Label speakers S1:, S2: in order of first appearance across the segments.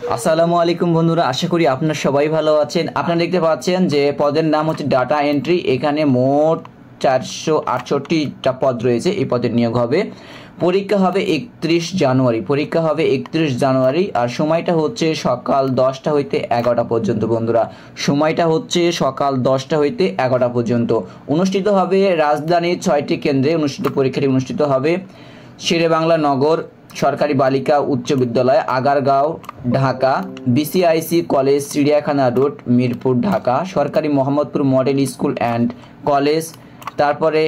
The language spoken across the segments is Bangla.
S1: আসসালামু আলাইকুম বন্ধুরা, আশা করি আপনারা সবাই ভালো আছেন। আপনারা দেখতে পাচ্ছেন যে পদের নাম হচ্ছে ডাটা এন্ট্রি। এখানে মোট 468টা পদ রয়েছে। এই পদের নিয়োগ হবে। পরীক্ষা হবে 31 জানুয়ারি। আর সময়টা হচ্ছে সকাল 10টা হইতে 11টা পর্যন্ত। বন্ধুরা, সময়টা হচ্ছে সকাল 10টা হইতে 11টা পর্যন্ত। অনুষ্ঠিত হবে রাজধানীর 6টি কেন্দ্রে। পরীক্ষাটি অনুষ্ঠিত হবে শেরেবাংলা নগর সরকারি বালিকা উচ্চ বিদ্যালয়, আগারগাঁও, ঢাকা; বিসিআইসি কলেজ, চিড়িয়াখানা রোড, মিরপুর, ঢাকা; সরকারি Mohammadpur model school and college, তারপরে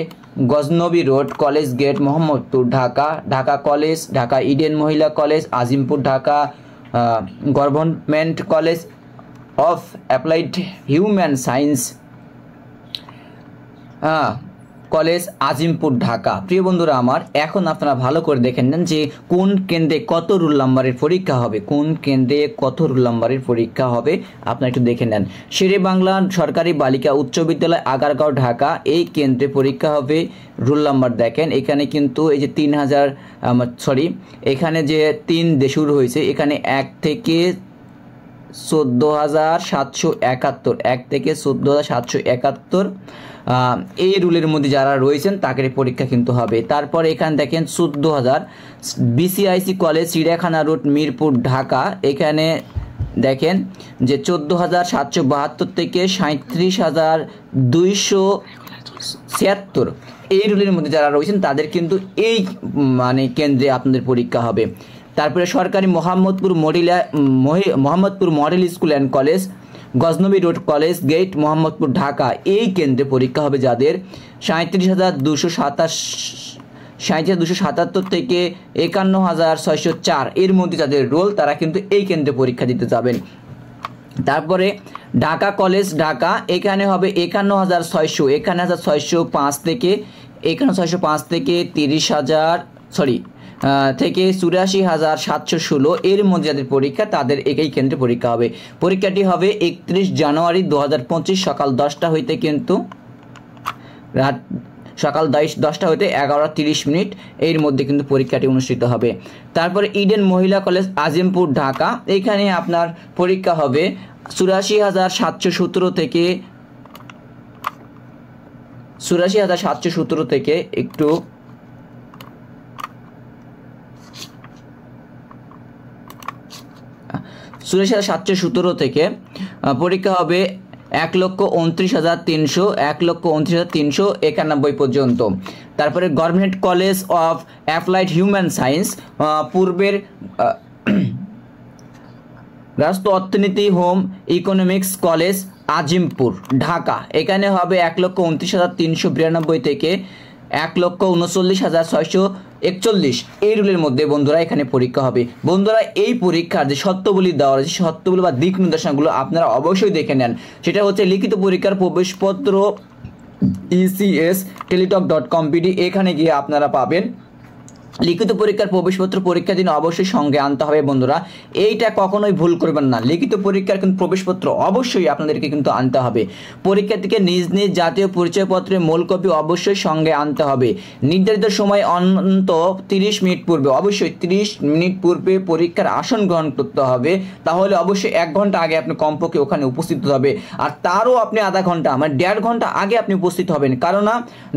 S1: Gaznabi road, college gate, Mohammadpur, Dhaka; Dhaka college, Dhaka Eden মহিলা college, Azimpur, Dhaka; government college of applied human science college, Azimpur, Dhaka. প্রিয় বন্ধুরা আমার, এখন আপনারা ভালো করে দেখে নেন যে কোন কেন্দ্রে কত রোল নাম্বারের পরীক্ষা হবে। আপনারা একটু দেখে নেন। শেরেবাংলা সরকারি বালিকা উচ্চ বিদ্যালয়, আগারগাঁও, ঢাকা। এই কেন্দ্রে পরীক্ষা হবে। রোল নাম্বার দেখেন, এখানে কিন্তু এই যে 3000 এখানে যে 3 দিয়ে শুরু হয়েছে, এখানে 1 থেকে 14,771, 1 থেকে 14,771 এই রুলের মধ্যে যারা রয়েছেন তাদের পরীক্ষা কিন্তু হবে। তারপর এখানে দেখেন 14,000 বিসিআইসি কলেজ, চিড়িয়াখানা রোড, মিরপুর, ঢাকা। এখানে দেখেন যে 14,772 থেকে 37,276 এই রুলের মধ্যে যারা রয়েছেন তাদের কিন্তু এই কেন্দ্রে আপনাদের পরীক্ষা হবে। তারপরে সরকারি Mohammadpur model school and college, Gajnabi road, college gate, Mohammadpur, Dhaka. এই কেন্দ্রে পরীক্ষা হবে যাদের 37,277 থেকে 51,604 এর মধ্যে যাদের রোল, তারা কিন্তু এই কেন্দ্রে পরীক্ষা দিতে যাবেন। তারপরে ঢাকা কলেজ, ঢাকা। এখানে হবে 51,605 থেকে 84,716 এর মধ্যে যাদের পরীক্ষা, তাদের এই কেন্দ্রে পরীক্ষা হবে। পরীক্ষাটি হবে 31 জানুয়ারি 2025 সকাল 10টা হইতে কিন্তু সকাল 10টা হইতে 11:30 এর মধ্যে কিন্তু পরীক্ষাটি অনুষ্ঠিত হবে। তারপরে ইডেন মহিলা কলেজ, আজিমপুর, ঢাকা। এখানে আপনার পরীক্ষা হবে 84,717 থেকে একটু 84,717 থেকে পরীক্ষা হবে 1,29,391 পর্যন্ত। তারপরে government college of applied human science, পূর্বের রাষ্ট্র অর্থনীতি home economics college, Azimpur, Dhaka. এখানে হবে 1,29,392 থেকে 1,39,641 এই রুলের মধ্যে বন্ধুরা এখানে পরীক্ষা হবে। বন্ধুরা, এই পরীক্ষার যে শর্তাবলী দেওয়া রয়েছে, শর্তাবলী বা দিক নির্দেশনাগুলো আপনারা অবশ্যই দেখে নেন। সেটা হচ্ছে লিখিত পরীক্ষার প্রবেশপত্র ecs.teletalk.com/pd, এখানে গিয়ে আপনারা পাবেন। লিখিত পরীক্ষার প্রবেশপত্র পরীক্ষা দিন অবশ্যই সঙ্গে আনতে হবে। বন্ধুরা, এইটা কখনোই ভুল করবেন না। লিখিত পরীক্ষার কিন্তু প্রবেশপত্র অবশ্যই আপনাদেরকে কিন্তু আনতে হবে। পরীক্ষার্থীকে নিজ নিজ জাতীয় পরিচয়পত্রের মূল কপি অবশ্যই সঙ্গে আনতে হবে। নির্ধারিত সময় অন্তত 30 মিনিট পূর্বে, অবশ্যই 30 মিনিট পূর্বে পরীক্ষার আসন গ্রহণ করতে হবে। তাহলে অবশ্যই 1 ঘন্টা আগে আপনি কমপক্ষে ওখানে উপস্থিত হবে। আর তারও আপনি আধা ঘন্টা 1.5 ঘন্টা আগে আপনি উপস্থিত হবেন। কারণ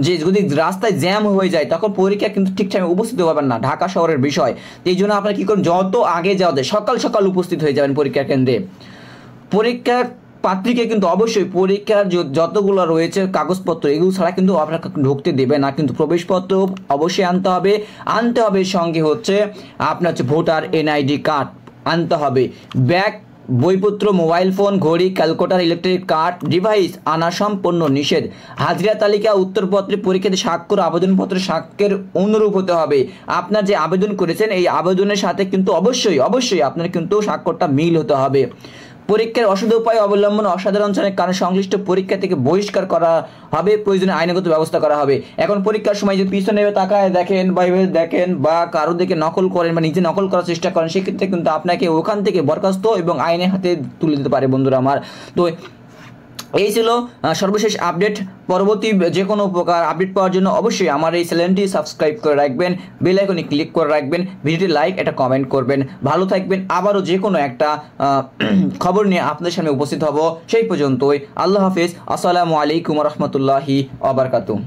S1: যে যদি রাস্তায় জ্যাম হয়ে যায় তখন পরীক্ষা কিন্তু ঠিক টাইমে উপস্থিত পাবেন না। ঢাকা শহরের বিষয়, এই জন্য আপনারা কি করুন, যত আগে যাওয়া যায় সকাল সকাল উপস্থিত হয়ে যাবেন পরীক্ষা কেন্দ্রে। পরীক্ষার পাত্রীকে কিন্তু অবশ্যই পরীক্ষার যতগুলো রয়েছে কাগজপত্র, এগুলো ছাড়া কিন্তু আপনাকে ঢুকতে দেবে না। কিন্তু প্রবেশপত্র অবশ্যই আনতে হবে। সঙ্গে হচ্ছে আপনার ভোটার এনআইডি কার্ড আনতে হবে। ব্যাগ, বইপত্র, মোবাইল ফোন, ঘড়ি, ক্যালকুলেটর, ইলেকট্রিক কার্ড ডিভাইস আনা সম্পূর্ণ নিষেধ। হাজিরা তালিকা, উত্তরপত্রে পরীক্ষাতে স্বাক্ষর, আবেদনপত্রে স্বাক্ষরের অনুরূপ হতে হবে। আপনার যে আবেদন করেছেন এই আবেদনের সাথে কিন্তু অবশ্যই আপনার কিন্তু স্বাক্ষরটা মিল হতে হবে। পরীক্ষার অসৎ উপায় অবলম্বন, অসাধারণ কারণে সংশ্লিষ্ট পরীক্ষা থেকে বহিষ্কার করা হবে, প্রয়োজনে আইনগত ব্যবস্থা করা হবে। এখন পরীক্ষার সময় যদি পিছনে তাকায় দেখেন বা কারো দিকে নকল করেন বা নিজে নকল করার চেষ্টা করেন, সেক্ষেত্রে কিন্তু আপনাকে ওখান থেকে বরখাস্ত এবং আইনের হাতে তুলে দিতে পারে। বন্ধুরা আমার, তো এই ছিল সর্বশেষ আপডেট। পরবর্তী যে কোনো প্রকার আপডেট পাওয়ার জন্য অবশ্যই আমার এই চ্যানেলটি সাবস্ক্রাইব করে রাখবেন, বেল আইকনে ক্লিক করে রাখবেন, ভিডিওটি লাইক একটা কমেন্ট করবেন। ভালো থাকবেন, আবারও যে কোনো একটা খবর নিয়ে আপনাদের সামনে উপস্থিত হব। সেই পর্যন্তই আল্লাহ হাফিজ। আসসালামু আলাইকুম রহমতুল্লাহি ওয়া বারাকাতুহু।